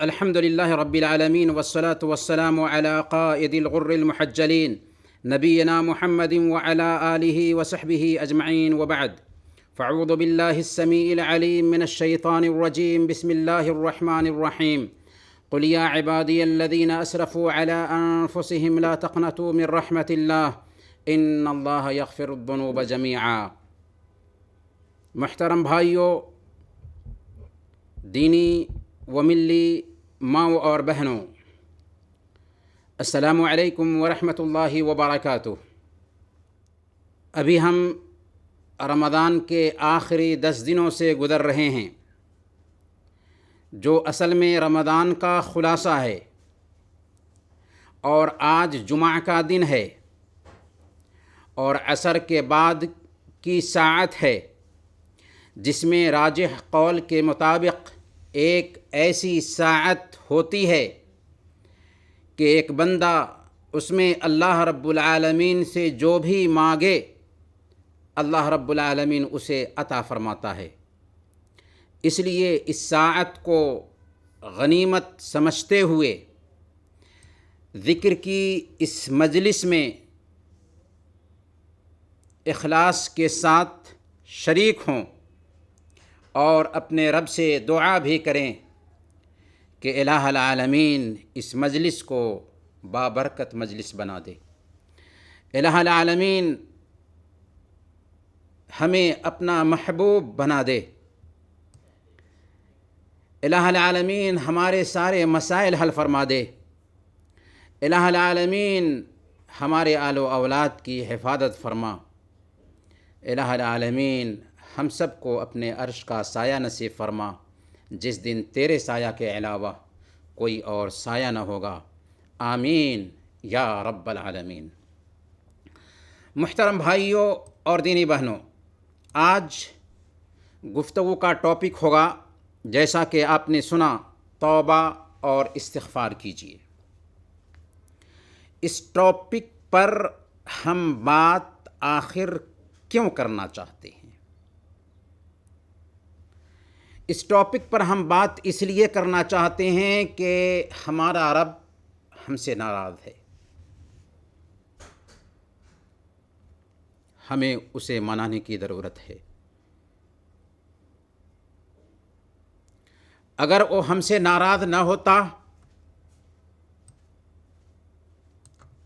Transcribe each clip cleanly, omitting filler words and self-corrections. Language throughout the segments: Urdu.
الحمد لله رب العالمين والصلاة والسلام على قائد الغر المحجلين نبينا محمد وعلى آله وصحبه أجمعين، وبعد. فأعوذ بالله السميع العليم من الشيطان الرجيم. بسم الله الرحمن الرحيم. قل يا عبادي الذين أسرفوا على أنفسهم لا تقنطوا من رحمة الله إن الله يغفر الذنوب جميعا. محترم بھائیوں، دینی و ملی ماؤں اور بہنوں، السلام علیکم ورحمۃ اللہ وبرکاتہ۔ ابھی ہم رمضان کے آخری 10 دنوں سے گزر رہے ہیں، جو اصل میں رمضان کا خلاصہ ہے، اور آج جمعہ کا دن ہے اور عصر کے بعد کی ساعت ہے، جس میں راجح قول کے مطابق ایک ایسی ساعت ہوتی ہے کہ ایک بندہ اس میں اللہ رب العالمین سے جو بھی مانگے اللہ رب العالمین اسے عطا فرماتا ہے۔ اس لیے اس ساعت کو غنیمت سمجھتے ہوئے ذکر کی اس مجلس میں اخلاص کے ساتھ شریک ہوں اور اپنے رب سے دعا بھی کریں کہ الہ العالمین اس مجلس کو بابرکت مجلس بنا دے۔ الہ العالمین ہمیں اپنا محبوب بنا دے۔ الہ العالمین ہمارے سارے مسائل حل فرما دے۔ الہ العالمین ہمارے آل و اولاد کی حفاظت فرما۔ الہ العالمین ہم سب کو اپنے عرش کا سایہ نصیب فرما، جس دن تیرے سایہ کے علاوہ کوئی اور سایہ نہ ہوگا۔ آمین یا رب العالمین۔ محترم بھائیوں اور دینی بہنوں، آج گفتگو کا ٹاپک ہوگا، جیسا کہ آپ نے سنا، توبہ اور استغفار کیجیے۔ اس ٹاپک پر ہم بات آخر کیوں کرنا چاہتے ہیں؟ اس ٹاپک پر ہم بات اس لیے کرنا چاہتے ہیں کہ ہمارا رب ہم سے ناراض ہے، ہمیں اسے منانے کی ضرورت ہے۔ اگر وہ ہم سے ناراض نہ ہوتا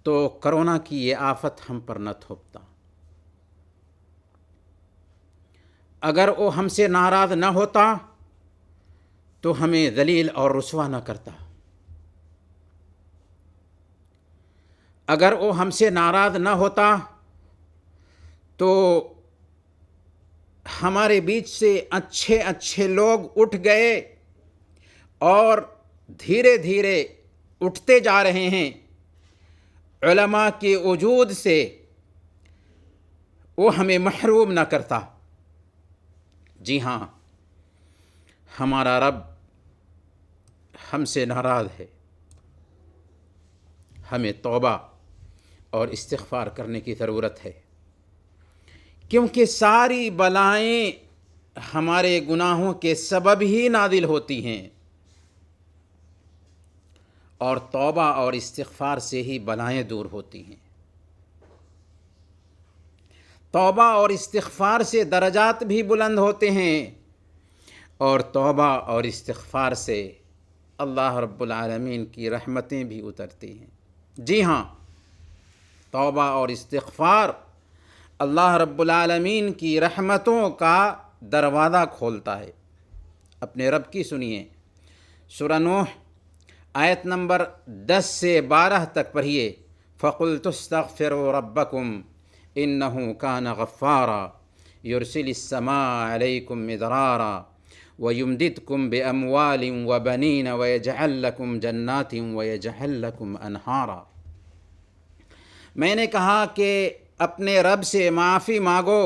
تو کرونا کی یہ آفت ہم پر نہ تھوپتا۔ اگر وہ ہم سے ناراض نہ ہوتا تو ہمیں ذلیل اور رسوا نہ کرتا۔ اگر وہ ہم سے ناراض نہ ہوتا تو ہمارے بیچ سے اچھے اچھے لوگ اٹھ گئے اور دھیرے دھیرے اٹھتے جا رہے ہیں۔ علماء کے وجود سے وہ ہمیں محروم نہ کرتا۔ جی ہاں، ہمارا رب ہم سے ناراض ہے۔ ہمیں توبہ اور استغفار کرنے کی ضرورت ہے، کیونکہ ساری بلائیں ہمارے گناہوں کے سبب ہی نازل ہوتی ہیں، اور توبہ اور استغفار سے ہی بلائیں دور ہوتی ہیں۔ توبہ اور استغفار سے درجات بھی بلند ہوتے ہیں، اور توبہ اور استغفار سے اللہ رب العالمین کی رحمتیں بھی اترتی ہیں۔ جی ہاں، توبہ اور استغفار اللہ رب العالمین کی رحمتوں کا دروازہ کھولتا ہے۔ اپنے رب کی سنیے، سورہ نوح آیت نمبر 10 سے 12 تک پڑھیے۔ فَقُلْتُ اسْتَغْفِرُوا رَبَّكُمْ إِنَّهُ كَانَ غَفَّارًا يُرْسِلِ السَّمَاءَ عَلَيْكُمْ مِدْرَارًا وَيُمْدِدْكُمْ بِأَمْوَالٍ وَبَنِينَ وَيَجْعَلْ لَكُمْ جَنَّاتٍ وَيَجْعَلْ لَكُمْ أَنْهَارًا۔ میں نے کہا کہ اپنے رب سے معافی مانگو،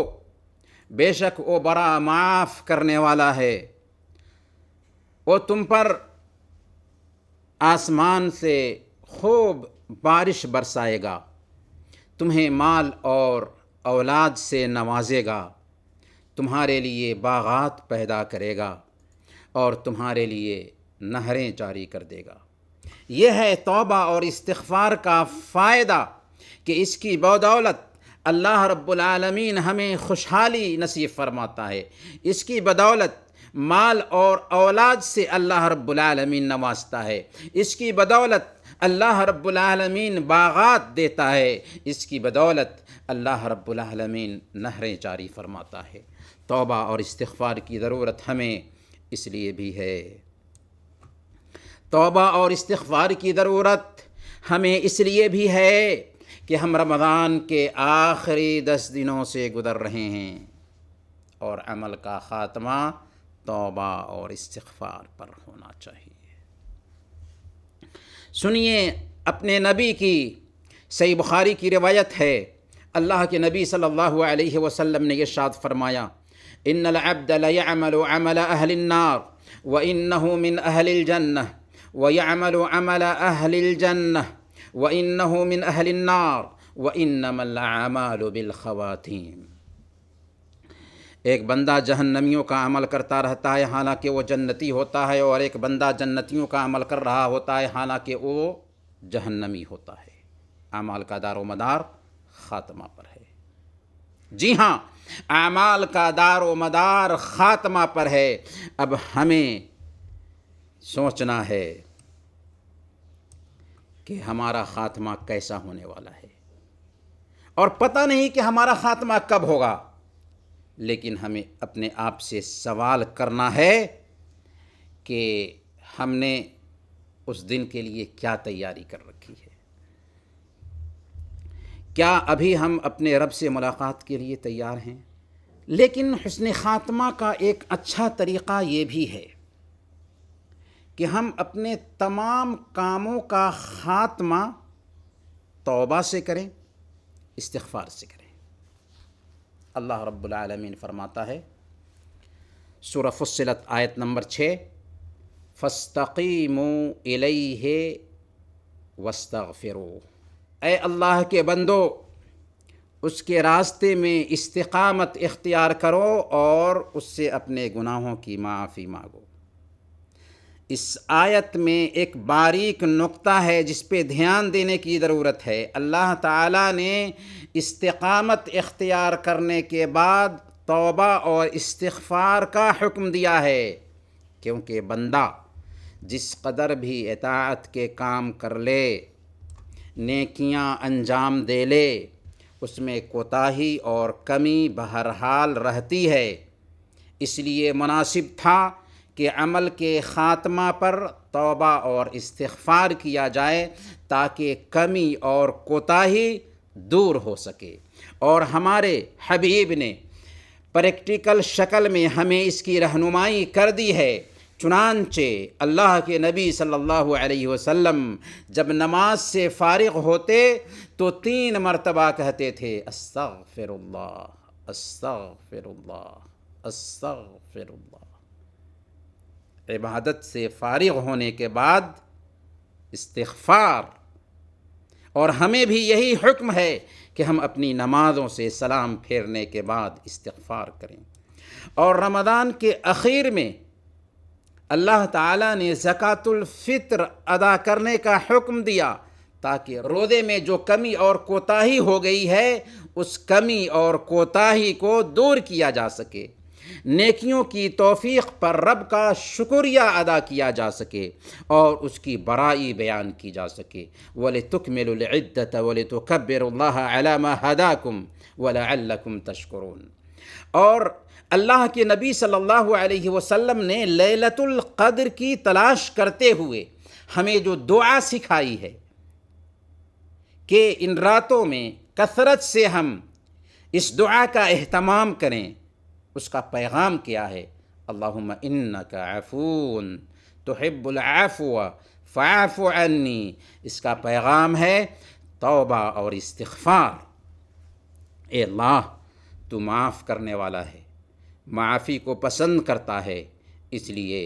بے شک وہ بڑا معاف کرنے والا ہے۔ وہ تم پر آسمان سے خوب بارش برسائے گا، تمہیں مال اور اولاد سے نوازے گا، تمہارے لیے باغات پیدا کرے گا اور تمہارے لیے نہریں جاری کر دے گا۔ یہ ہے توبہ اور استغفار کا فائدہ کہ اس کی بدولت اللہ رب العالمین ہمیں خوشحالی نصیب فرماتا ہے، اس کی بدولت مال اور اولاد سے اللہ رب العالمین نوازتا ہے، اس کی بدولت اللہ رب العالمین باغات دیتا ہے، اس کی بدولت اللہ رب العالمین نہریں جاری فرماتا ہے۔ توبہ اور استغفار کی ضرورت ہمیں اس لیے بھی ہے، توبہ اور استغفار کی ضرورت ہمیں اس لیے بھی ہے کہ ہم رمضان کے آخری 10 دنوں سے گزر رہے ہیں اور عمل کا خاتمہ توبہ اور استغفار پر ہونا چاہیے۔ سنیے اپنے نبی کی، صحیح بخاری کی روایت ہے، اللہ کے نبی صلی اللہ علیہ وسلم نے ارشاد فرمایا، ان العبد لیعمل عمل اہل النار وانہ من اہل الجنہ ویعمل عمل اہل الجنہ وانہ من اہل النار وانما الاعمال بالخواتیم۔ ایک بندہ جہنمیوں کا عمل کرتا رہتا ہے حالانکہ وہ جنتی ہوتا ہے، اور ایک بندہ جنتیوں کا عمل کر رہا ہوتا ہے حالانکہ وہ جہنمی ہوتا ہے۔ اعمال کا دار و مدار خاتمہ پر ہے۔ جی ہاں، اعمال کا دار و مدار خاتمہ پر ہے۔ اب ہمیں سوچنا ہے کہ ہمارا خاتمہ کیسا ہونے والا ہے، اور پتہ نہیں کہ ہمارا خاتمہ کب ہوگا، لیکن ہمیں اپنے آپ سے سوال کرنا ہے کہ ہم نے اس دن کے لیے کیا تیاری کر رکھی ہے۔ کیا ابھی ہم اپنے رب سے ملاقات کے لیے تیار ہیں؟ لیکن حسن خاتمہ کا ایک اچھا طریقہ یہ بھی ہے کہ ہم اپنے تمام کاموں کا خاتمہ توبہ سے کریں، استغفار سے کریں۔ اللہ رب العالمین فرماتا ہے سورہ فصلت آیت نمبر 6، فاستقیموا الیہ واستغفروا۔ اے اللہ کے بندو، اس کے راستے میں استقامت اختیار کرو اور اس سے اپنے گناہوں کی معافی مانگو۔ اس آیت میں ایک باریک نقطہ ہے جس پہ دھیان دینے کی ضرورت ہے۔ اللہ تعالیٰ نے استقامت اختیار کرنے کے بعد توبہ اور استغفار کا حکم دیا ہے، کیونکہ بندہ جس قدر بھی اطاعت کے کام کر لے، نیکیاں انجام دے لے، اس میں کوتاہی اور کمی بہرحال رہتی ہے۔ اس لیے مناسب تھا کہ عمل کے خاتمہ پر توبہ اور استغفار کیا جائے تاکہ کمی اور کوتاہی دور ہو سکے، اور ہمارے حبیب نے پریکٹیکل شکل میں ہمیں اس کی رہنمائی کر دی ہے۔ چنانچہ اللہ کے نبی صلی اللہ علیہ وسلم جب نماز سے فارغ ہوتے تو 3 مرتبہ کہتے تھے، استغفر اللہ، استغفر اللہ، استغفر اللہ۔ عبادت سے فارغ ہونے کے بعد استغفار، اور ہمیں بھی یہی حکم ہے کہ ہم اپنی نمازوں سے سلام پھیرنے کے بعد استغفار کریں۔ اور رمضان کے اخیر میں اللہ تعالیٰ نے زکوٰۃ الفطر ادا کرنے کا حکم دیا تاکہ روزے میں جو کمی اور کوتاہی ہو گئی ہے اس کمی اور کوتاہی کو دور کیا جا سکے، نیکیوں کی توفیق پر رب کا شکریہ ادا کیا جا سکے اور اس کی بڑائی بیان کی جا سکے۔ وَلِتُكْمِلُوا الْعِدَّةَ وَلِتُكَبِّرُوا اللَّهَ عَلَى مَا هَدَاكُمْ وَلَعَلَّكُمْ تَشْكُرُونَ۔ اور اللہ کے نبی صلی اللہ علیہ وسلم نے لیلۃ القدر کی تلاش کرتے ہوئے ہمیں جو دعا سکھائی ہے کہ ان راتوں میں کثرت سے ہم اس دعا کا اہتمام کریں، اس کا پیغام کیا ہے؟ اللہم انک عفو تحب العفو فاعف عنی۔ اس کا پیغام ہے توبہ اور استغفار۔ اے اللہ، تو معاف کرنے والا ہے، معافی کو پسند کرتا ہے، اس لیے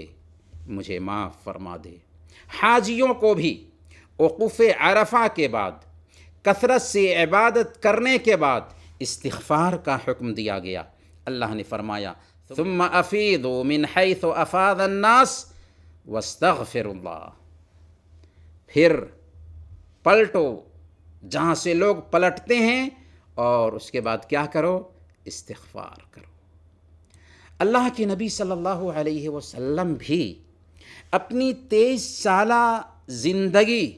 مجھے معاف فرما دے۔ حاجیوں کو بھی وقوف عرفہ کے بعد کثرت سے عبادت کرنے کے بعد استغفار کا حکم دیا گیا۔ اللہ نے فرمایا ثم افیضوا من حیث افاض الناس واستغفروا اللہ، پھر پلٹو جہاں سے لوگ پلٹتے ہیں اور اس کے بعد کیا کرو؟ استغفار کرو۔ اللہ کے نبی صلی اللہ علیہ وسلم بھی اپنی 23 سالہ زندگی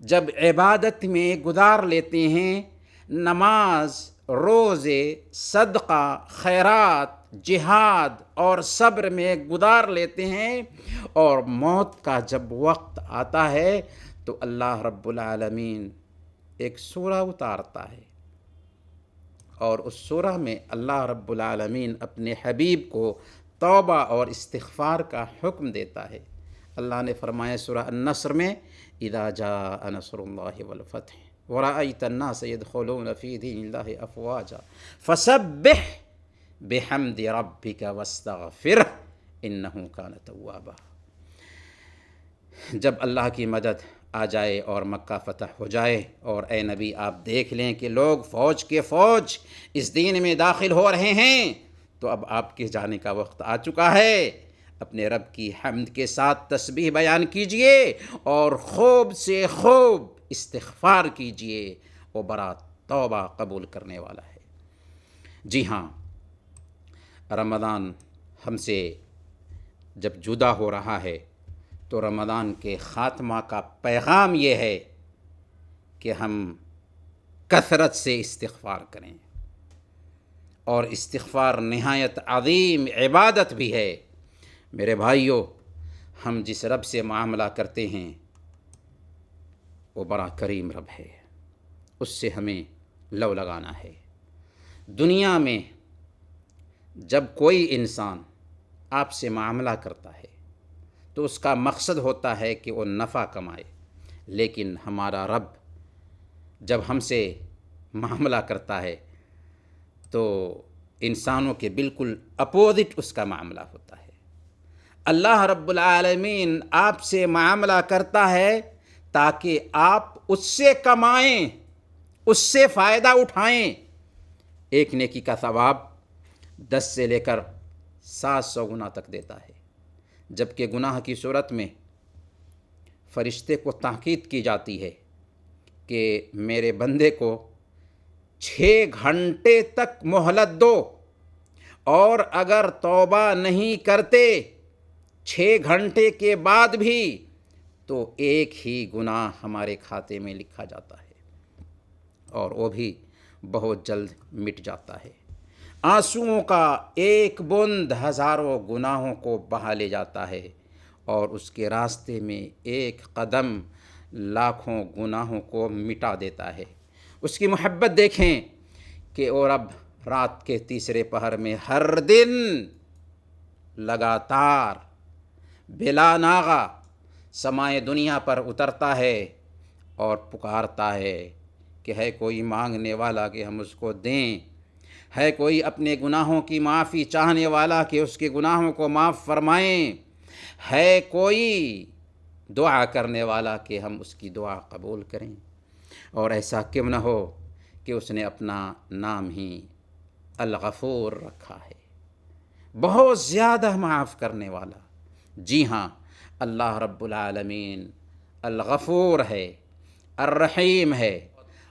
جب عبادت میں گزار لیتے ہیں، نماز، روزے، صدقہ، خیرات، جہاد اور صبر میں گزار لیتے ہیں، اور موت کا جب وقت آتا ہے تو اللہ رب العالمین ایک سورہ اتارتا ہے، اور اس سورہ میں اللہ رب العالمین اپنے حبیب کو توبہ اور استغفار کا حکم دیتا ہے۔ اللہ نے فرمایا سورہ النصر میں اذا جاء نصر اللہ والفتح ورأیت الناس يدخلون فی دین اللہ افواجا فسبح بحمد ربک واستغفرہ انہ کان توابا۔ جب اللہ کی مدد آ جائے اور مکہ فتح ہو جائے، اور اے نبی آپ دیکھ لیں کہ لوگ فوج کے فوج اس دین میں داخل ہو رہے ہیں، تو اب آپ کے جانے کا وقت آ چکا ہے۔ اپنے رب کی حمد کے ساتھ تسبیح بیان کیجئے اور خوب سے خوب استغفار کیجئے، وہ بڑا توبہ قبول کرنے والا ہے۔ جی ہاں، رمضان ہم سے جب جدا ہو رہا ہے تو رمضان کے خاتمہ کا پیغام یہ ہے کہ ہم کثرت سے استغفار کریں، اور استغفار نہایت عظیم عبادت بھی ہے۔ میرے بھائیوں، ہم جس رب سے معاملہ کرتے ہیں وہ بڑا کریم رب ہے، اس سے ہمیں لو لگانا ہے۔ دنیا میں جب کوئی انسان آپ سے معاملہ کرتا ہے تو اس کا مقصد ہوتا ہے کہ وہ نفع کمائے، لیکن ہمارا رب جب ہم سے معاملہ کرتا ہے تو انسانوں کے بالکل اپوزٹ اس کا معاملہ ہوتا ہے۔ اللہ رب العالمین آپ سے معاملہ کرتا ہے تاکہ آپ اس سے کمائیں، اس سے فائدہ اٹھائیں۔ ایک نیکی کا ثواب 10 سے لے کر 700 گنا تک دیتا ہے، جبکہ گناہ کی صورت میں فرشتے کو تاکید کی جاتی ہے کہ میرے بندے کو 6 گھنٹے تک مہلت دو، اور اگر توبہ نہیں کرتے 6 گھنٹے کے بعد بھی تو ایک ہی گناہ ہمارے کھاتے میں لکھا جاتا ہے، اور وہ بھی بہت جلد مٹ جاتا ہے۔ آنسوؤں کا ایک بوند ہزاروں گناہوں کو بہا لے جاتا ہے، اور اس کے راستے میں ایک قدم لاکھوں گناہوں کو مٹا دیتا ہے۔ اس کی محبت دیکھیں کہ اور اب رات کے تیسرے پہر میں ہر دن لگاتار بلا ناغہ سمائے دنیا پر اترتا ہے اور پکارتا ہے کہ ہے کوئی مانگنے والا کہ ہم اس کو دیں، ہے کوئی اپنے گناہوں کی معافی چاہنے والا کہ اس کے گناہوں کو معاف فرمائیں، ہے کوئی دعا کرنے والا کہ ہم اس کی دعا قبول کریں۔ اور ایسا کیوں نہ ہو کہ اس نے اپنا نام ہی الغفور رکھا ہے، بہت زیادہ معاف کرنے والا۔ جی ہاں، اللہ رب العالمین الغفور ہے، الرحیم ہے،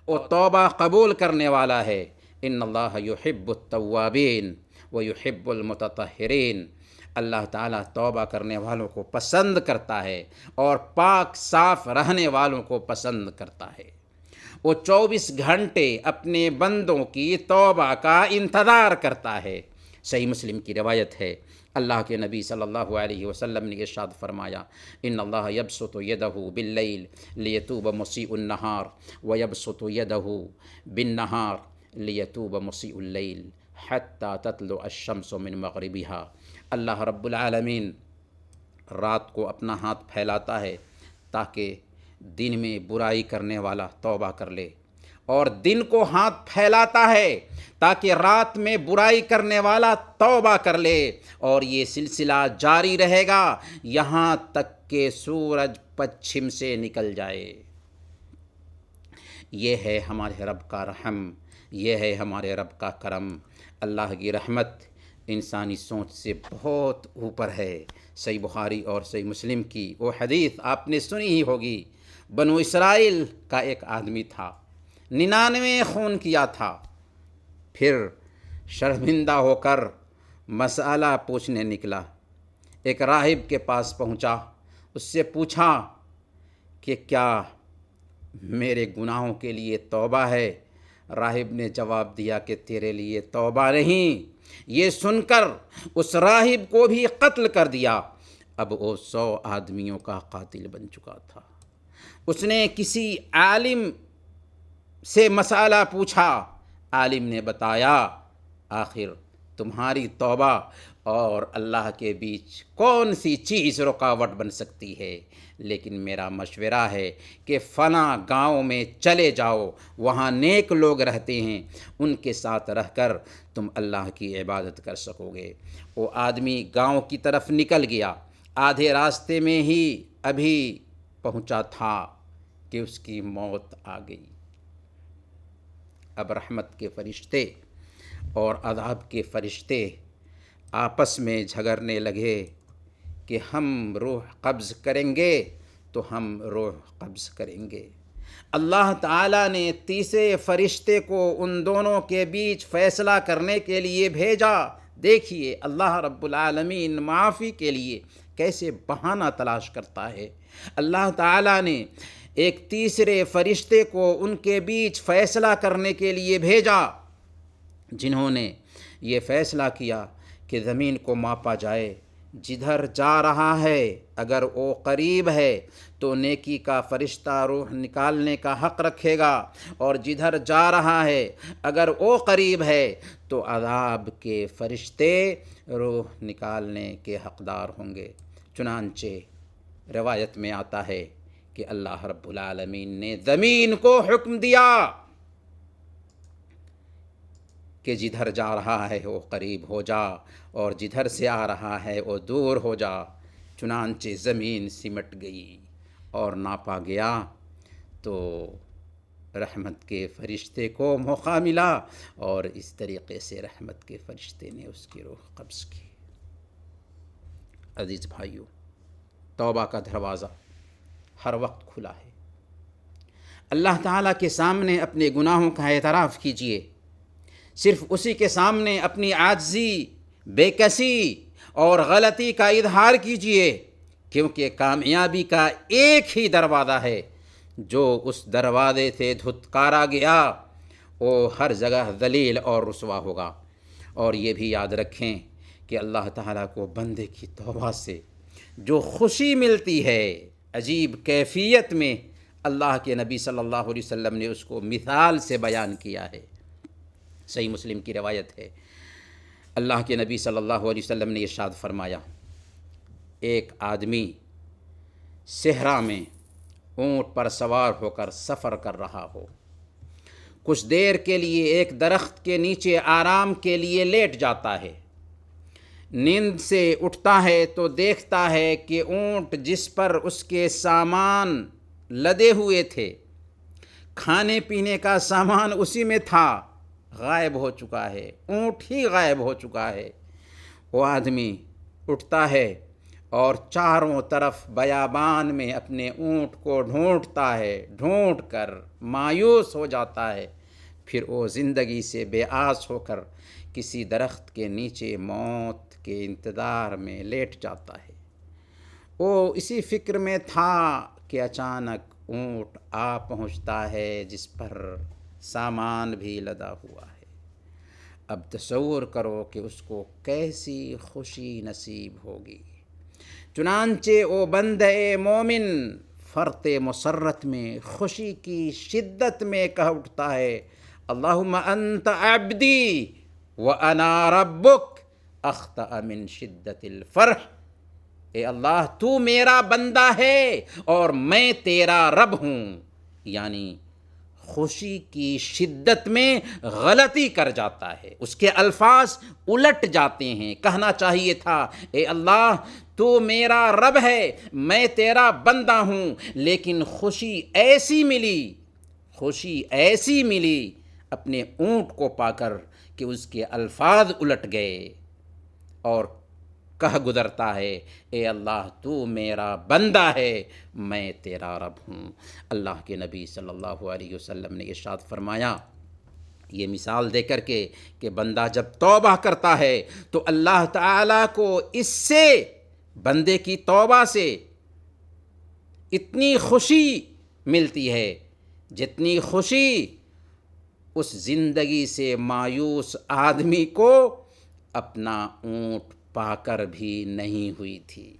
وہ توبہ قبول کرنے والا ہے۔ ان اللہ یحب التوابین ویحب المتطہرین، اللہ تعالیٰ توبہ کرنے والوں کو پسند کرتا ہے اور پاک صاف رہنے والوں کو پسند کرتا ہے۔ وہ 24 گھنٹے اپنے بندوں کی توبہ کا انتظار کرتا ہے۔ صحیح مسلم کی روایت ہے، اللہ کے نبی صلی اللہ علیہ وسلم نے ارشاد فرمایا ان اللہ یبسط یدہ باللیل لیتوب مسیء النہار ویبسط یدہ بالنہار لیتوب مسیء اللیل حتی تطلع الشمس من مغربها۔ اللہ رب العالمین رات کو اپنا ہاتھ پھیلاتا ہے تاکہ دن میں برائی کرنے والا توبہ کر لے، اور دن کو ہاتھ پھیلاتا ہے تاکہ رات میں برائی کرنے والا توبہ کر لے، اور یہ سلسلہ جاری رہے گا یہاں تک کہ سورج پچھم سے نکل جائے۔ یہ ہے ہمارے رب کا رحم، یہ ہے ہمارے رب کا کرم، اللہ کی رحمت انسانی سوچ سے بہت اوپر ہے۔ صحیح بخاری اور صحیح مسلم کی وہ حدیث آپ نے سنی ہی ہوگی، بنو اسرائیل کا ایک آدمی تھا، 99 خون کیا تھا، پھر شرمندہ ہو کر مسئلہ پوچھنے نکلا، ایک راہب کے پاس پہنچا، اس سے پوچھا کہ کیا میرے گناہوں کے لیے توبہ ہے؟ راہب نے جواب دیا کہ تیرے لیے توبہ نہیں۔ یہ سن کر اس راہب کو بھی قتل کر دیا۔ اب وہ 100 آدمیوں کا قاتل بن چکا تھا۔ اس نے کسی عالم سے مسئلہ پوچھا، عالم نے بتایا آخر تمہاری توبہ اور اللہ کے بیچ کون سی چیز رکاوٹ بن سکتی ہے؟ لیکن میرا مشورہ ہے کہ فلاں گاؤں میں چلے جاؤ، وہاں نیک لوگ رہتے ہیں، ان کے ساتھ رہ کر تم اللہ کی عبادت کر سکو گے۔ وہ آدمی گاؤں کی طرف نکل گیا، آدھے راستے میں ہی ابھی پہنچا تھا کہ اس کی موت آ گئی۔ اب رحمت کے فرشتے اور عذاب کے فرشتے آپس میں جھگڑنے لگے کہ ہم روح قبض کریں گے تو ہم روح قبض کریں گے۔ اللہ تعالیٰ نے تیسرے فرشتے کو ان دونوں کے بیچ فیصلہ کرنے کے لیے بھیجا۔ دیکھیے اللہ رب العالمین معافی کے لیے کیسے بہانہ تلاش کرتا ہے۔ اللہ تعالیٰ نے ایک تیسرے فرشتے کو ان کے بیچ فیصلہ کرنے کے لیے بھیجا، جنہوں نے یہ فیصلہ کیا کہ زمین کو ماپا جائے، جدھر جا رہا ہے اگر وہ قریب ہے تو نیکی کا فرشتہ روح نکالنے کا حق رکھے گا، اور جدھر جا رہا ہے اگر وہ قریب ہے تو عذاب کے فرشتے روح نکالنے کے حقدار ہوں گے۔ چنانچہ روایت میں آتا ہے کہ اللہ رب العالمین نے زمین کو حکم دیا کہ جدھر جا رہا ہے وہ قریب ہو جا، اور جدھر سے آ رہا ہے وہ دور ہو جا۔ چنانچہ زمین سمٹ گئی اور ناپا گیا تو رحمت کے فرشتے کو موقع ملا، اور اس طریقے سے رحمت کے فرشتے نے اس کی روح قبض کی۔ عزیز بھائیو، توبہ کا دروازہ ہر وقت کھلا ہے۔ اللہ تعالیٰ کے سامنے اپنے گناہوں کا اعتراف کیجیے، صرف اسی کے سامنے اپنی عاجزی، بے کسی اور غلطی کا اظہار کیجیے، کیونکہ کامیابی کا ایک ہی دروازہ ہے۔ جو اس دروازے سے دھتکارا گیا وہ ہر جگہ ذلیل اور رسوا ہوگا۔ اور یہ بھی یاد رکھیں کہ اللہ تعالیٰ کو بندے کی توبہ سے جو خوشی ملتی ہے عجیب کیفیت میں، اللہ کے نبی صلی اللہ علیہ وسلم نے اس کو مثال سے بیان کیا ہے۔ صحیح مسلم کی روایت ہے، اللہ کے نبی صلی اللہ علیہ وسلم نے ارشاد فرمایا، ایک آدمی صحرا میں اونٹ پر سوار ہو کر سفر کر رہا ہو، کچھ دیر کے لیے ایک درخت کے نیچے آرام کے لیے لیٹ جاتا ہے، نیند سے اٹھتا ہے تو دیکھتا ہے کہ اونٹ جس پر اس کے سامان لدے ہوئے تھے، کھانے پینے کا سامان اسی میں تھا، غائب ہو چکا ہے، اونٹ ہی غائب ہو چکا ہے۔ وہ آدمی اٹھتا ہے اور چاروں طرف بیابان میں اپنے اونٹ کو ڈھونڈتا ہے، ڈھونڈ کر مایوس ہو جاتا ہے، پھر وہ زندگی سے بے آس ہو کر کسی درخت کے نیچے موت کے انتظار میں لیٹ جاتا ہے۔ وہ اسی فکر میں تھا کہ اچانک اونٹ آ پہنچتا ہے جس پر سامان بھی لدا ہوا ہے۔ اب تصور کرو کہ اس کو کیسی خوشی نصیب ہوگی۔ چنانچہ وہ بندے مومن فرط مسرت میں خوشی کی شدت میں کہہ اٹھتا ہے، اللہم انت عبدی وانا ربک اخطأ من شدت الفرح، اے اللہ تو میرا بندہ ہے اور میں تیرا رب ہوں، یعنی خوشی کی شدت میں غلطی کر جاتا ہے، اس کے الفاظ الٹ جاتے ہیں۔ کہنا چاہیے تھا، اے اللہ تو میرا رب ہے، میں تیرا بندہ ہوں، لیکن خوشی ایسی ملی اپنے اونٹ کو پا کر کہ اس کے الفاظ الٹ گئے اور کہہ گزرتا ہے اے اللہ تو میرا بندہ ہے میں تیرا رب ہوں۔ اللہ کے نبی صلی اللہ علیہ وسلم نے ارشاد فرمایا یہ مثال دے کر کے کہ بندہ جب توبہ کرتا ہے تو اللہ تعالیٰ کو اس سے بندے کی توبہ سے اتنی خوشی ملتی ہے جتنی خوشی اس زندگی سے مایوس آدمی کو اپنا اونٹ پا کر بھی نہیں ہوئی تھی۔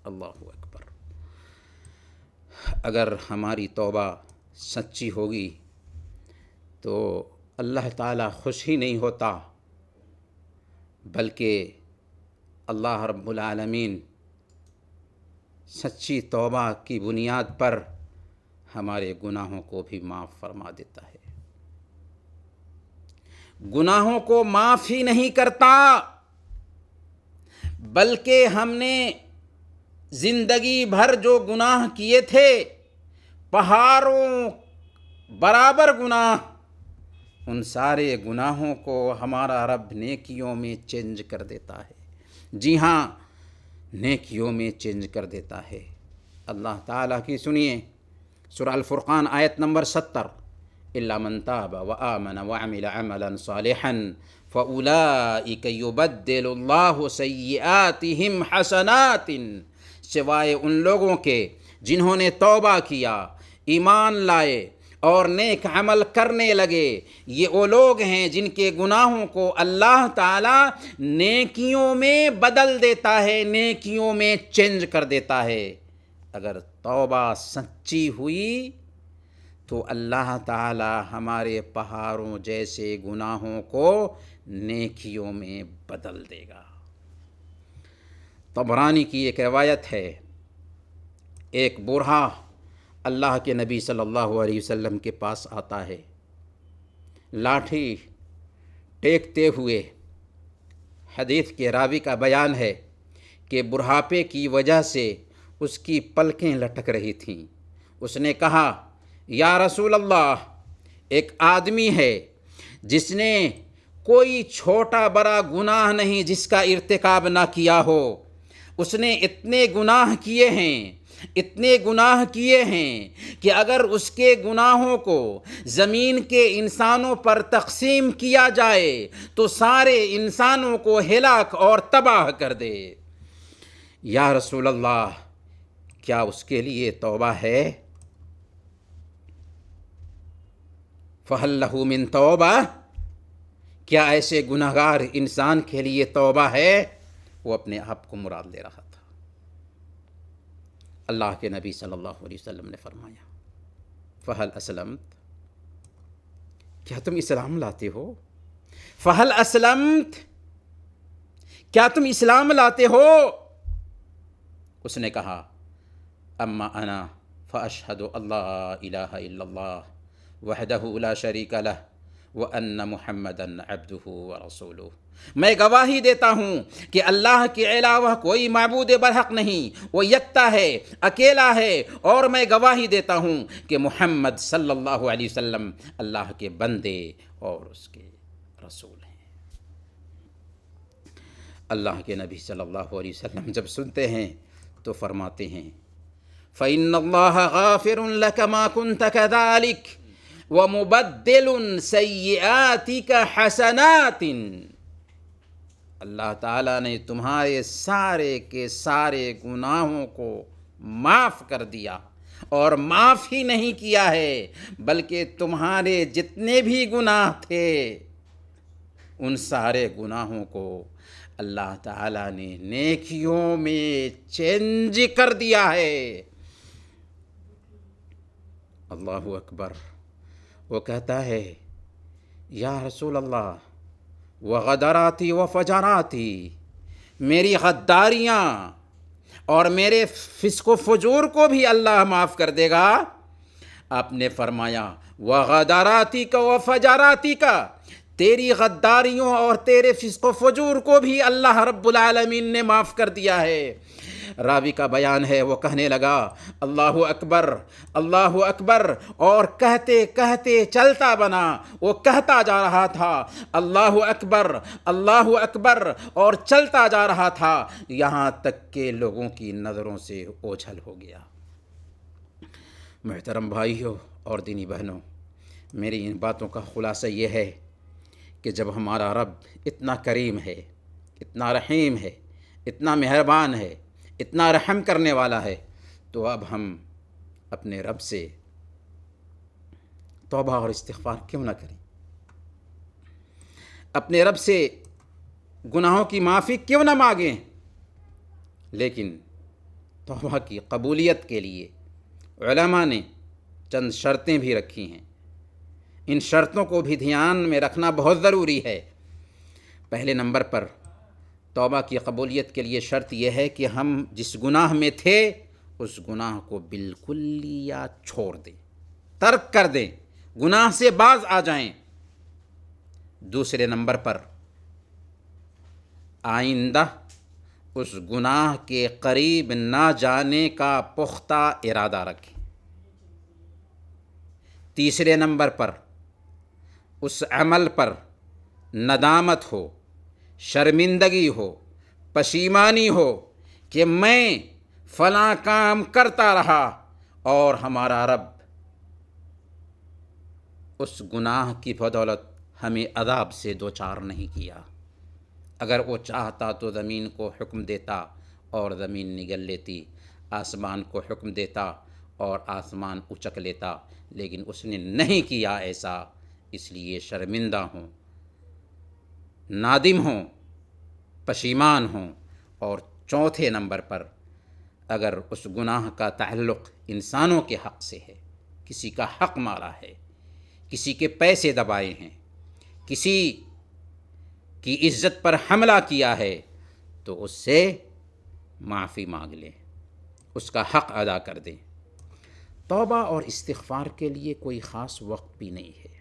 اللہ اکبر۔ اگر ہماری توبہ سچی ہوگی تو اللہ تعالیٰ خوش ہی نہیں ہوتا بلکہ اللہ رب العالمین سچی توبہ کی بنیاد پر ہمارے گناہوں کو بھی معاف فرما دیتا ہے۔ گناہوں کو معاف ہی نہیں کرتا بلکہ ہم نے زندگی بھر جو گناہ کیے تھے پہاڑوں برابر گناہ، ان سارے گناہوں کو ہمارا رب نیکیوں میں چینج کر دیتا ہے۔ جی ہاں، نیکیوں میں چینج کر دیتا ہے۔ اللہ تعالیٰ کی سنیے سورہ الفرقان آیت نمبر 70، إِلَّا مَن تَابَ وَآمَنَ وَعَمِلَ عَمَلًا صَالِحًا فَأُولَٰئِكَ يُبَدِّلُ اللَّهُ سَيِّئَاتِهِمْ حَسَنَاتٍ، سوائے ان لوگوں کے جنہوں نے توبہ کیا، ایمان لائے اور نیک عمل کرنے لگے، یہ وہ لوگ ہیں جن کے گناہوں کو اللہ تعالیٰ نیکیوں میں بدل دیتا ہے، نیکیوں میں چینج کر دیتا ہے۔ اگر توبہ سچی ہوئی تو اللہ تعالیٰ ہمارے پہاڑوں جیسے گناہوں کو نیکیوں میں بدل دے گا۔ طبرانی کی ایک روایت ہے، ایک بوڑھا اللہ کے نبی صلی اللہ علیہ وسلم کے پاس آتا ہے، لاٹھی ٹیکتے ہوئے۔ حدیث کے راوی کا بیان ہے کہ بڑھاپے کی وجہ سے اس کی پلکیں لٹک رہی تھیں۔ اس نے کہا یا رسول اللہ، ایک آدمی ہے جس نے کوئی چھوٹا بڑا گناہ نہیں جس کا ارتکاب نہ کیا ہو، اس نے اتنے گناہ کیے ہیں، اتنے گناہ کیے ہیں کہ اگر اس کے گناہوں کو زمین کے انسانوں پر تقسیم کیا جائے تو سارے انسانوں کو ہلاک اور تباہ کر دے۔ یا رسول اللہ، کیا اس کے لیے توبہ ہے؟ فَهَلْ لَهُ مِن توبہ، کیا ایسے گناہگار انسان کے لیے توبہ ہے؟ وہ اپنے آپ کو مراد لے رہا تھا۔ اللہ کے نبی صلی اللہ علیہ وسلم نے فرمایا فَهَلْ أَسْلَمْتَ، کیا تم اسلام لاتے ہو؟ فَهَلْ أَسْلَمْتَ، کیا تم اسلام لاتے ہو؟ اس نے کہا اما انا فاشهد ان لا الہ الا اللہ وحدہ لا شریک لہ وان محمدا عبدہ ورسولہ، میں گواہی دیتا ہوں کہ اللہ کے علاوہ کوئی معبود برحق نہیں، وہ یکتا ہے، اکیلا ہے، اور میں گواہی دیتا ہوں کہ محمد صلی اللہ علیہ وسلم اللہ کے بندے اور اس کے رسول ہیں۔ اللہ کے نبی صلی اللہ علیہ وسلم جب سنتے ہیں تو فرماتے ہیں فَإِنَّ اللَّهَ غَافِرٌ لَكَ مَا كُنْتَ كَذَلِكَ وَمُبَدِّلٌ سَيِّئَاتِكَ حَسَنَاتٍ، اللہ تعالیٰ نے تمہارے سارے کے سارے گناہوں کو معاف کر دیا، اور معاف ہی نہیں کیا ہے بلکہ تمہارے جتنے بھی گناہ تھے ان سارے گناہوں کو اللہ تعالیٰ نے نیکیوں میں چینج کر دیا ہے۔ اللہ اکبر۔ وہ کہتا ہے یا رسول اللہ وغدراتی وفجراتی، میری غداریاں اور میرے فسق و فجور کو بھی اللہ معاف کر دے گا؟ آپ نے فرمایا وغدراتی کا وفجراتی کا، تیری غداریوں اور تیرے فسق و فجور کو بھی اللہ رب العالمین نے معاف کر دیا ہے۔ راوی کا بیان ہے، وہ کہنے لگا اللہ اکبر اللہ اکبر، اور کہتے کہتے چلتا بنا، وہ کہتا جا رہا تھا اللہ اکبر اور چلتا جا رہا تھا، یہاں تک کہ لوگوں کی نظروں سے اوجھل ہو گیا۔ محترم بھائیوں اور دینی بہنوں، میری ان باتوں کا خلاصہ یہ ہے کہ جب ہمارا رب اتنا کریم ہے، اتنا رحیم ہے، اتنا مہربان ہے، اتنا رحم کرنے والا ہے، تو اب ہم اپنے رب سے توبہ اور استغفار کیوں نہ کریں؟ اپنے رب سے گناہوں کی معافی کیوں نہ مانگیں؟ لیکن توبہ کی قبولیت کے لیے علماء نے چند شرطیں بھی رکھی ہیں۔ ان شرطوں کو بھی دھیان میں رکھنا بہت ضروری ہے۔ پہلے نمبر پر توبہ کی قبولیت کے لیے شرط یہ ہے کہ ہم جس گناہ میں تھے اس گناہ کو بالکلیہ چھوڑ دیں، ترک کر دیں، گناہ سے باز آ جائیں۔ دوسرے نمبر پر آئندہ اس گناہ کے قریب نہ جانے کا پختہ ارادہ رکھیں۔ تیسرے نمبر پر اس عمل پر ندامت ہو، شرمندگی ہو، پشیمانی ہو کہ میں فلاں کام کرتا رہا اور ہمارا رب اس گناہ کی بدولت ہمیں عذاب سے دوچار نہیں کیا۔ اگر وہ چاہتا تو زمین کو حکم دیتا اور زمین نگل لیتی، آسمان کو حکم دیتا اور آسمان اچک لیتا، لیکن اس نے نہیں کیا ایسا، اس لیے شرمندہ ہوں، نادم ہوں، پشیمان ہوں۔ اور چوتھے نمبر پر اگر اس گناہ کا تعلق انسانوں کے حق سے ہے، کسی کا حق مارا ہے، کسی کے پیسے دبائے ہیں، کسی کی عزت پر حملہ کیا ہے، تو اس سے معافی مانگ لیں، اس کا حق ادا کر دیں۔ توبہ اور استغفار کے لیے کوئی خاص وقت بھی نہیں ہے،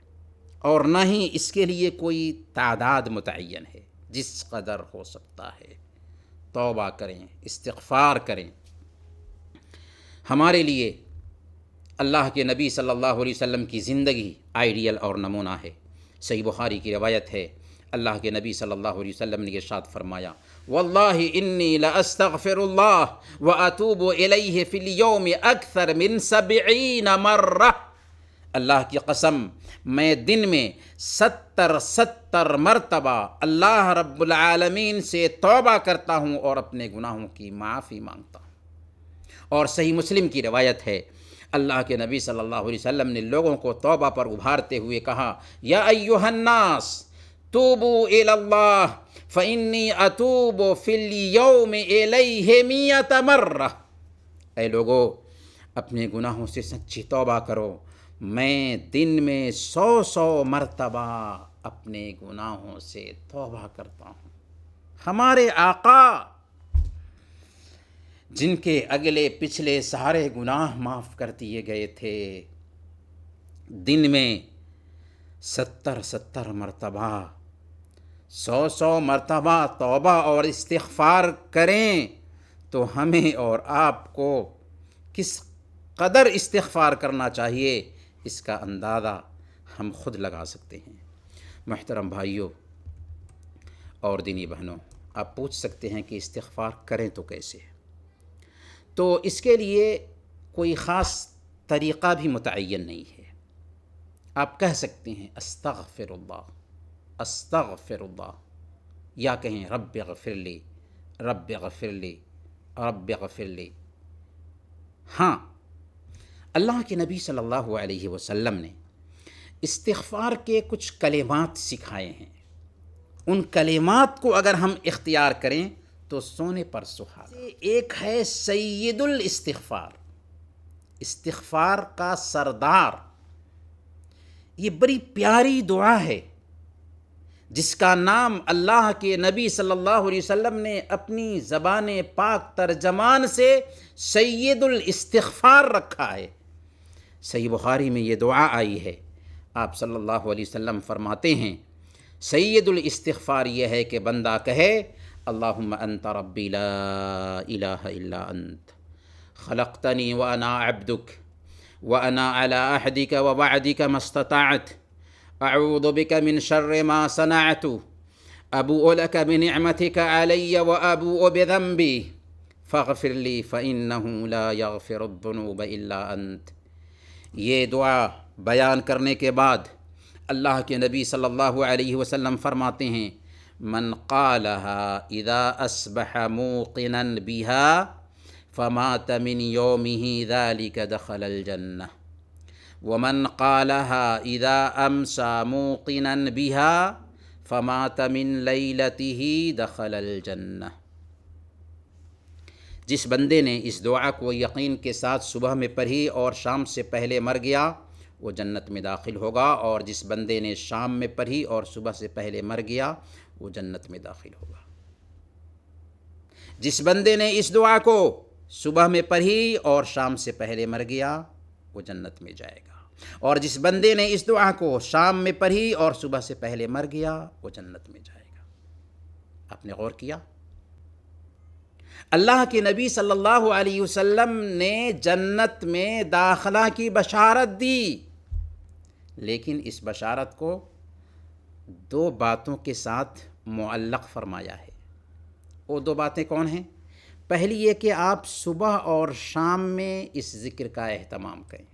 اور نہ ہی اس کے لیے کوئی تعداد متعین ہے۔ جس قدر ہو سکتا ہے توبہ کریں، استغفار کریں۔ ہمارے لیے اللہ کے نبی صلی اللہ علیہ وسلم کی زندگی آئیڈیل اور نمونہ ہے۔ صحیح بخاری کی روایت ہے، اللہ کے نبی صلی اللہ علیہ وسلم نے ارشاد فرمایا، واللہ انی لاستغفر اللہ واتوب الیہ فی اليوم اکثر من 70 مرہ۔ اللہ کی قسم، میں دن میں 70 مرتبہ اللہ رب العالمین سے توبہ کرتا ہوں اور اپنے گناہوں کی معافی مانگتا ہوں۔ اور صحیح مسلم کی روایت ہے، اللہ کے نبی صلی اللہ علیہ وسلم نے لوگوں کو توبہ پر ابھارتے ہوئے کہا، یا ایھا الناس توبوا الی اللہ فانی اتوب فی اليوم الیہ 100 مرہ۔ اے لوگو، اپنے گناہوں سے سچی توبہ کرو، میں دن میں 100 مرتبہ اپنے گناہوں سے توبہ کرتا ہوں۔ ہمارے آقا جن کے اگلے پچھلے سارے گناہ معاف کر دیے گئے تھے، دن میں 70 مرتبہ 100 مرتبہ توبہ اور استغفار کریں، تو ہمیں اور آپ کو کس قدر استغفار کرنا چاہیے اس کا اندازہ ہم خود لگا سکتے ہیں۔ محترم بھائیوں اور دینی بہنوں، آپ پوچھ سکتے ہیں کہ استغفار کریں تو کیسے؟ تو اس کے لیے کوئی خاص طریقہ بھی متعین نہیں ہے۔ آپ کہہ سکتے ہیں استغفر اللہ، استغفر اللہ، یا کہیں رب اغفر لی، رب اغفر لی، رب اغفر لی۔ ہاں، اللہ کے نبی صلی اللہ علیہ وسلم نے استغفار کے کچھ کلمات سکھائے ہیں۔ ان کلمات کو اگر ہم اختیار کریں تو سونے پر سہاگا۔ ایک ہے سید الاستغفار، استغفار کا سردار۔ یہ بڑی پیاری دعا ہے جس کا نام اللہ کے نبی صلی اللہ علیہ وسلم نے اپنی زبان پاک ترجمان سے سید الاستغفار رکھا ہے۔ صحیح بخاری میں یہ دعا آئی ہے، آپ صلی اللہ علیہ وسلم فرماتے ہیں، سید الاستغفار یہ ہے کہ بندہ کہے اللہم انت ربی لا الہ الا انت خلقتنی وانا عبدک وانا علی عہدک ووعدک ما استطعت اعوذ بک من شر ما صنعت ابوء لک بنعمتک علی وابوء بذنبی فاغفر لی فانہ لا یغفر الذنوب الا انت۔ یہ دعا بیان کرنے کے بعد اللہ کے نبی صلی اللہ علیہ وسلم فرماتے ہیں من قالها اذا اصبح موقنا بها فمات من يومه ذلك دخل الجنة ومن قالها اذا امسى موقنا بها فمات من ليلته دخل الجنة۔ جس بندے نے اس دعا کو یقین کے ساتھ صبح میں پڑھی اور شام سے پہلے مر گیا وہ جنت میں داخل ہوگا، اور جس بندے نے شام میں پڑھی اور صبح سے پہلے مر گیا وہ جنت میں داخل ہوگا۔ جس بندے نے اس دعا کو صبح میں پڑھی اور شام سے پہلے مر گیا وہ جنت میں جائے گا، اور جس بندے نے اس دعا کو شام میں پڑھی اور صبح سے پہلے مر گیا وہ جنت میں جائے گا۔ آپ نے غور کیا؟ اللہ کے نبی صلی اللہ علیہ وسلم نے جنت میں داخلہ کی بشارت دی، لیکن اس بشارت کو دو باتوں کے ساتھ معلق فرمایا ہے۔ وہ دو باتیں کون ہیں؟ پہلی یہ کہ آپ صبح اور شام میں اس ذکر کا اہتمام کریں،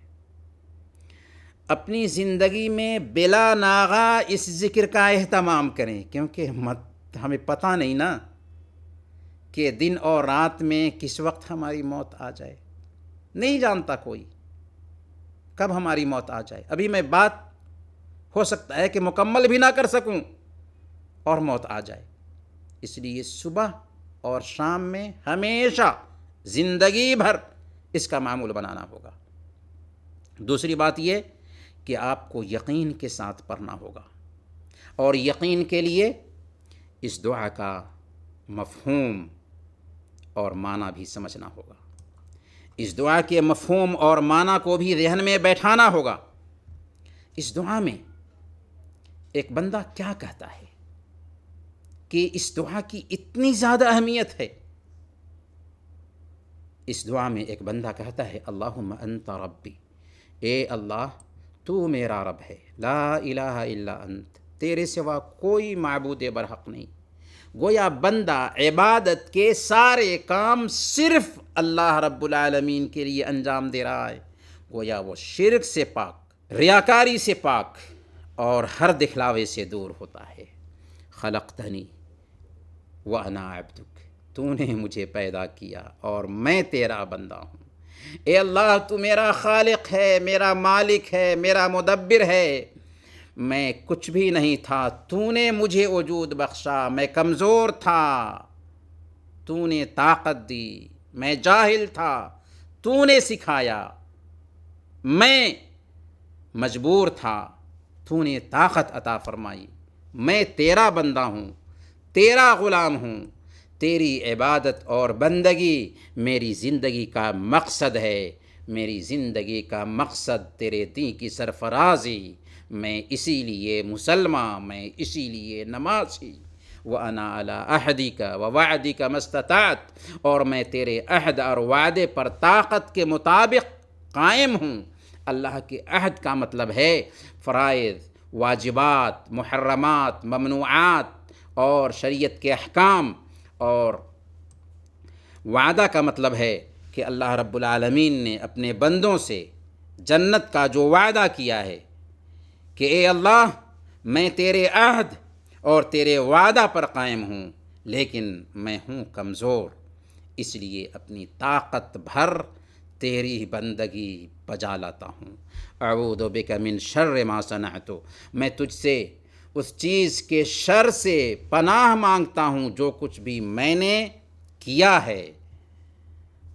اپنی زندگی میں بلا ناغہ اس ذکر کا اہتمام کریں، کیونکہ ہمیں پتہ نہیں نا کہ دن اور رات میں کس وقت ہماری موت آ جائے، نہیں جانتا کوئی کب ہماری موت آ جائے۔ ابھی میں بات ہو سکتا ہے کہ مکمل بھی نہ کر سکوں اور موت آ جائے، اس لیے صبح اور شام میں ہمیشہ زندگی بھر اس کا معمول بنانا ہوگا۔ دوسری بات یہ کہ آپ کو یقین کے ساتھ پڑھنا ہوگا، اور یقین کے لیے اس دعا کا مفہوم اور معنی بھی سمجھنا ہوگا، اس دعا کے مفہوم اور معنی کو بھی ذہن میں بیٹھانا ہوگا۔ اس دعا میں ایک بندہ کیا کہتا ہے کہ اس دعا کی اتنی زیادہ اہمیت ہے؟ اس دعا میں ایک بندہ کہتا ہے اللہم انت ربی، اے اللہ تو میرا رب ہے، لا الہ الا انت، تیرے سوا کوئی معبود برحق نہیں۔ گویا بندہ عبادت کے سارے کام صرف اللہ رب العالمین کے لیے انجام دے رہا ہے، گویا وہ شرک سے پاک، ریاکاری سے پاک اور ہر دکھلاوے سے دور ہوتا ہے۔ خلقتنی وانا عبدک، تو نے مجھے پیدا کیا اور میں تیرا بندہ ہوں۔ اے اللہ تو میرا خالق ہے، میرا مالک ہے، میرا مدبر ہے، میں کچھ بھی نہیں تھا، تو نے مجھے وجود بخشا، میں کمزور تھا، تو نے طاقت دی، میں جاہل تھا، تو نے سکھایا، میں مجبور تھا، تو نے طاقت عطا فرمائی، میں تیرا بندہ ہوں، تیرا غلام ہوں، تیری عبادت اور بندگی میری زندگی کا مقصد ہے، میری زندگی کا مقصد تیرے دین کی سرفرازی، میں اسی لیے مسلمان، میں اسی لیے نمازی، وَأَنَا عَلَىٰ عَهْدِكَ وَوَعْدِكَ مَا اسْتَطَعْتُ، اور میں تیرے عہد اور وعدے پر طاقت کے مطابق قائم ہوں۔ اللہ کے عہد کا مطلب ہے فرائض، واجبات، محرمات، ممنوعات اور شریعت کے احکام، اور وعدہ کا مطلب ہے کہ اللہ رب العالمین نے اپنے بندوں سے جنت کا جو وعدہ کیا ہے کہ اے اللہ میں تیرے عہد اور تیرے وعدہ پر قائم ہوں، لیکن میں ہوں کمزور، اس لیے اپنی طاقت بھر تیری بندگی بجا لاتا ہوں۔ اعوذ بک من شر ما صنعت، میں تجھ سے اس چیز کے شر سے پناہ مانگتا ہوں جو کچھ بھی میں نے کیا ہے،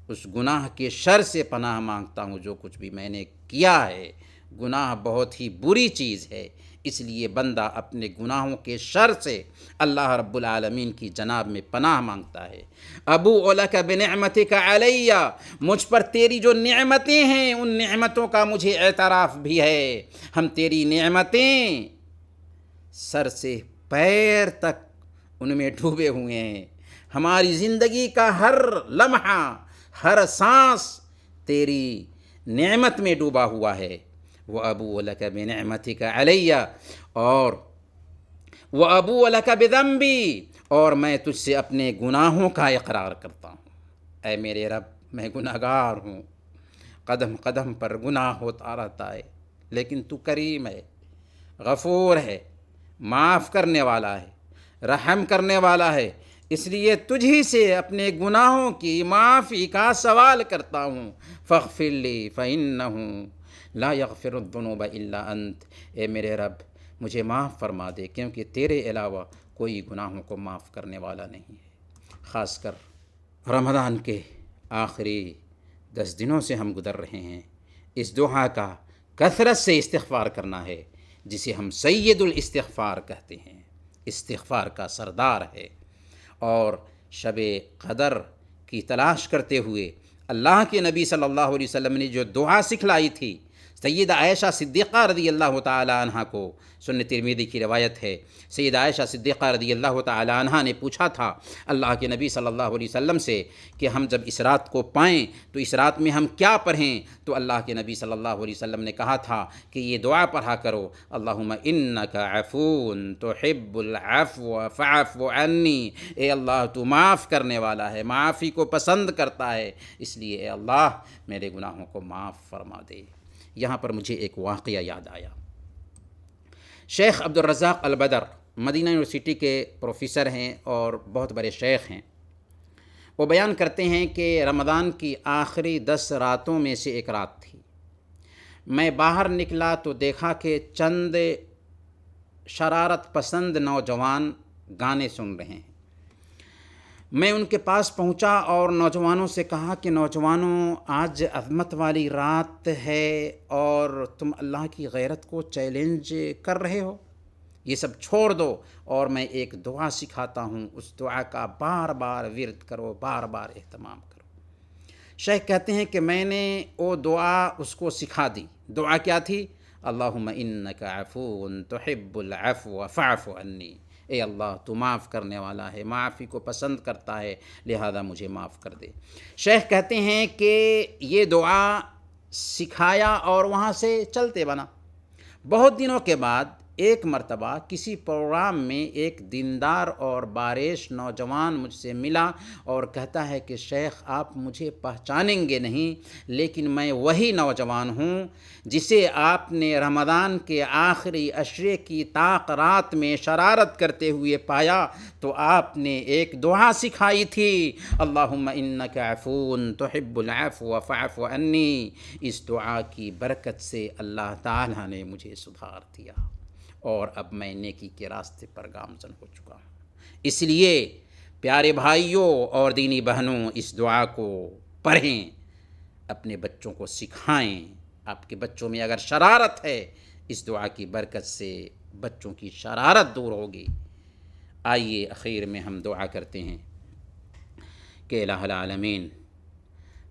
اس گناہ کے شر سے پناہ مانگتا ہوں جو کچھ بھی میں نے کیا ہے۔ گناہ بہت ہی بری چیز ہے، اس لیے بندہ اپنے گناہوں کے شر سے اللہ رب العالمین کی جناب میں پناہ مانگتا ہے۔ ابوء لک بنعمتک علی، مجھ پر تیری جو نعمتیں ہیں ان نعمتوں کا مجھے اعتراف بھی ہے۔ ہم تیری نعمتیں سر سے پیر تک ان میں ڈوبے ہوئے ہیں، ہماری زندگی کا ہر لمحہ، ہر سانس تیری نعمت میں ڈوبا ہوا ہے۔ وَأَبُوءُ لَكَ بِنِعْمَتِكَ عَلَيَّ، اور وَأَبُوءُ لَكَ بِذَنبِي، اور میں تجھ سے اپنے گناہوں کا اقرار کرتا ہوں۔ اے میرے رب، میں گناہ گار ہوں، قدم قدم پر گناہ ہوتا رہتا ہے، لیکن تو کریم ہے، غفور ہے، معاف کرنے والا ہے، رحم کرنے والا ہے، اس لیے تجھ ہی سے اپنے گناہوں کی معافی کا سوال کرتا ہوں۔ فاغفر لی فإنہ لا یغفر الذنوب الا انت، اے میرے رب مجھے معاف فرما دے، کیونکہ تیرے علاوہ کوئی گناہوں کو معاف کرنے والا نہیں ہے۔ خاص کر رمضان کے آخری 10 دنوں سے ہم گزر رہے ہیں، اس دعا کا کثرت سے استغفار کرنا ہے، جسے ہم سید الاستغفار کہتے ہیں، استغفار کا سردار ہے۔ اور شب قدر کی تلاش کرتے ہوئے اللہ کے نبی صلی اللہ علیہ وسلم نے جو دعا سکھلائی تھی، سیدہ عائشہ صدیقہ رضی اللہ تعالی عنہ کو، سنن ترمذی کی روایت ہے، سیدہ عائشہ صدیقہ رضی اللہ تعالی عنہ نے پوچھا تھا اللہ کے نبی صلی اللہ علیہ وسلم سے کہ ہم جب اس رات کو پائیں تو اس رات میں ہم کیا پڑھیں؟ تو اللہ کے نبی صلی اللہ علیہ وسلم نے کہا تھا کہ یہ دعا پڑھا کرو، اللہم انک عفو تحب العفو فاعف عنی، اے اللہ تو معاف کرنے والا ہے، معافی کو پسند کرتا ہے، اس لیے اے اللہ میرے گناہوں کو معاف فرما دے۔ یہاں پر مجھے ایک واقعہ یاد آیا۔ شیخ عبدالرزاق البدر مدینہ یونیورسٹی کے پروفیسر ہیں اور بہت بڑے شیخ ہیں۔ وہ بیان کرتے ہیں کہ رمضان کی آخری 10 راتوں میں سے ایک رات تھی، میں باہر نکلا تو دیکھا کہ چند شرارت پسند نوجوان گانے سن رہے ہیں۔ میں ان کے پاس پہنچا اور نوجوانوں سے کہا کہ نوجوانوں، آج عظمت والی رات ہے اور تم اللہ کی غیرت کو چیلنج کر رہے ہو، یہ سب چھوڑ دو اور میں ایک دعا سکھاتا ہوں، اس دعا کا بار بار ورد کرو، بار بار اہتمام کرو۔ شیخ کہتے ہیں کہ میں نے وہ دعا اس کو سکھا دی۔ دعا کیا تھی؟ اللہم انک عفو تحب العفو فاعف عنی، اے اللہ تو معاف کرنے والا ہے، معافی کو پسند کرتا ہے، لہذا مجھے معاف کر دے۔ شیخ کہتے ہیں کہ یہ دعا سکھایا اور وہاں سے چلتے بنا۔ بہت دنوں کے بعد ایک مرتبہ کسی پروگرام میں ایک دیندار اور بارش نوجوان مجھ سے ملا اور کہتا ہے کہ شیخ آپ مجھے پہچانیں گے نہیں، لیکن میں وہی نوجوان ہوں جسے آپ نے رمضان کے آخری عشرے کی طاق رات میں شرارت کرتے ہوئے پایا تو آپ نے ایک دعا سکھائی تھی، اللہم انک عفو تحب العفو فاعف عنی۔ اس دعا کی برکت سے اللہ تعالیٰ نے مجھے سدھار دیا اور اب میں نیکی کے راستے پر گامزن ہو چکا ہوں۔ اس لیے پیارے بھائیوں اور دینی بہنوں، اس دعا کو پڑھیں، اپنے بچوں کو سکھائیں۔ آپ کے بچوں میں اگر شرارت ہے، اس دعا کی برکت سے بچوں کی شرارت دور ہوگی۔ آئیے اخیر میں ہم دعا کرتے ہیں کہ الہ العالمین،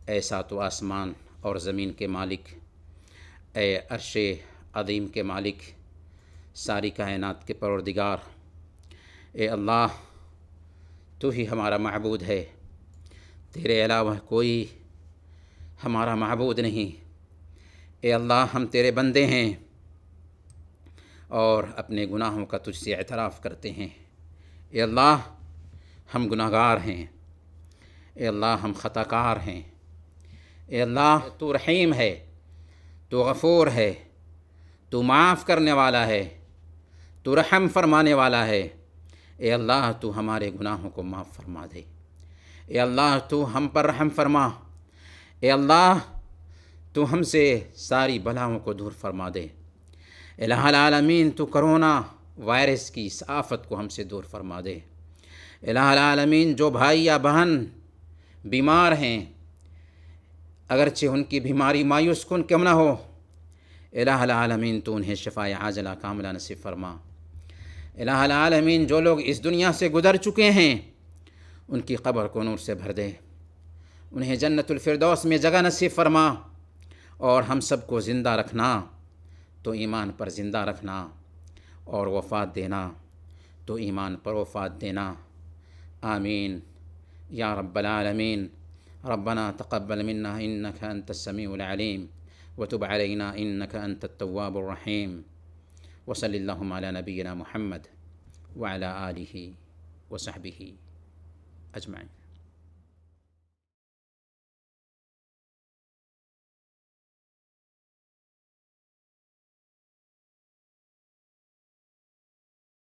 اے سات و آسمان اور زمین کے مالک، اے عرش عظیم کے مالک، ساری کائنات کے پروردگار، اے اللہ تو ہی ہمارا معبود ہے، تیرے علاوہ کوئی ہمارا معبود نہیں۔ اے اللہ ہم تیرے بندے ہیں اور اپنے گناہوں کا تجھ سے اعتراف کرتے ہیں۔ اے اللہ ہم گناہ گار ہیں، اے اللہ ہم خطا کار ہیں۔ اے اللہ تو رحیم ہے، تو غفور ہے، تو معاف کرنے والا ہے، تو رحم فرمانے والا ہے۔ اے اللہ تو ہمارے گناہوں کو معاف فرما دے۔ اے اللہ تو ہم پر رحم فرما۔ اے اللہ تو ہم سے ساری بلاؤں کو دور فرما دے۔ الہ العالمین تو کرونا وائرس کی اس آفت کو ہم سے دور فرما دے۔ الہ العالمین جو بھائی یا بہن بیمار ہیں، اگرچہ ان کی بیماری مایوس کن کیوں نہ ہو، الہ العالمین تو انہیں شفائے عاجلہ کاملہ نصیب فرما۔ الہ العالمین جو لوگ اس دنیا سے گزر چکے ہیں، ان کی قبر کو نور سے بھر دے، انہیں جنت الفردوس میں جگہ نصیب فرما، اور ہم سب کو زندہ رکھنا تو ایمان پر زندہ رکھنا، اور وفات دینا تو ایمان پر وفات دینا۔ آمین یا رب العالمین. ربنا تقبل منا إنك أنت السميع العليم وتب علينا إنك أنت التواب الرحيم. وصل اللهم على نبينا محمد وعلى آله وصحبه أجمعين.